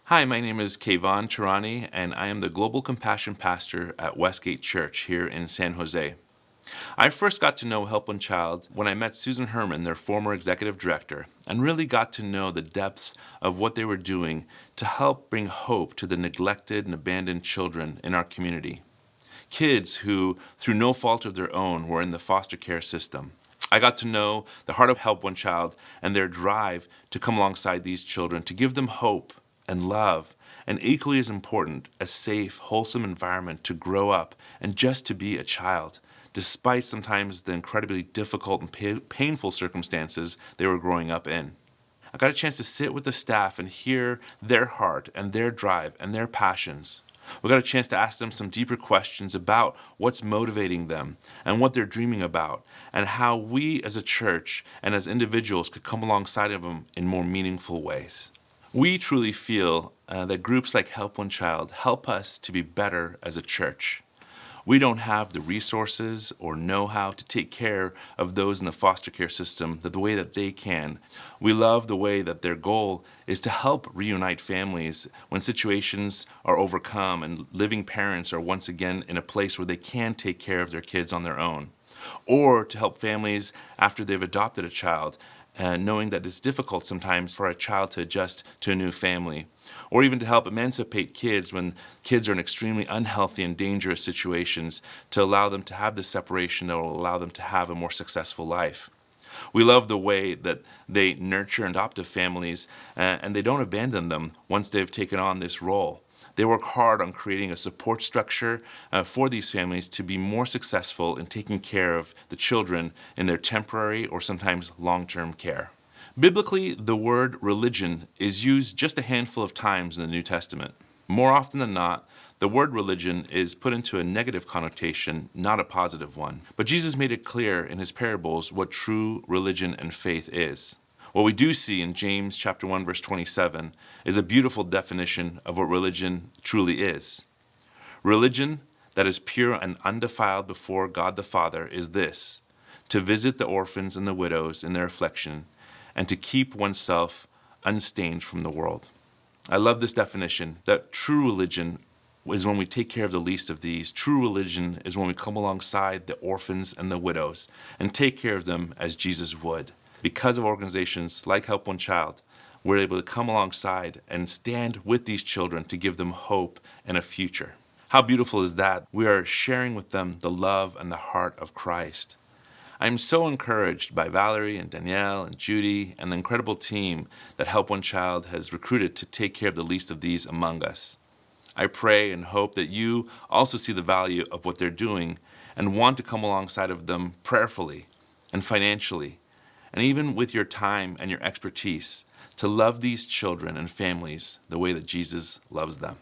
Hi, my name is Keivan, and I am the Global Compassion Pastor at Westgate Church here in San Jose. I first got to know Help One Child when I met Susan Herman, their former executive director, and really got to know the depths of what they were doing to help bring hope to the neglected and abandoned children in our community. Kids who, through no fault of their own, were in the foster care system. I got to know the heart of Help One Child and their drive to come alongside these children, to give them hope and love, and equally as important, a safe, wholesome environment to grow up and just to be a child, despite sometimes the incredibly difficult and painful circumstances they were growing up in. I got a chance to sit with the staff and hear their heart and their drive and their passions. We got a chance to ask them some deeper questions about what's motivating them and what they're dreaming about, and how we as a church and as individuals could come alongside of them in more meaningful ways. We truly feel that groups like Help One Child help us to be better as a church. We don't have the resources or know-how to take care of those in the foster care system the way that they can. We love the way that their goal is to help reunite families when situations are overcome and living parents are once again in a place where they can take care of their kids on their own. Or to help families after they've adopted a child, knowing that it's difficult sometimes for a child to adjust to a new family. Or even to help emancipate kids when kids are in extremely unhealthy and dangerous situations, to allow them to have this separation that will allow them to have a more successful life. We love the way that they nurture adoptive families and they don't abandon them once they've taken on this role. They work hard on creating a support structure for these families to be more successful in taking care of the children in their temporary or sometimes long-term care. Biblically, the word religion is used just a handful of times in the New Testament. More often than not, the word religion is put into a negative connotation, not a positive one. But Jesus made it clear in his parables what true religion and faith is. What we do see in James chapter 1, verse 27 is a beautiful definition of what religion truly is. Religion that is pure and undefiled before God the Father is this: to visit the orphans and the widows in their affliction, and to keep oneself unstained from the world. I love this definition, that true religion is when we take care of the least of these. True religion is when we come alongside the orphans and the widows and take care of them as Jesus would. Because of organizations like Help One Child, we're able to come alongside and stand with these children to give them hope and a future. How beautiful is that? We are sharing with them the love and the heart of Christ. I am so encouraged by Valerie and Danielle and Judy and the incredible team that Help One Child has recruited to take care of the least of these among us. I pray and hope that you also see the value of what they're doing and want to come alongside of them prayerfully and financially, and even with your time and your expertise, to love these children and families the way that Jesus loves them.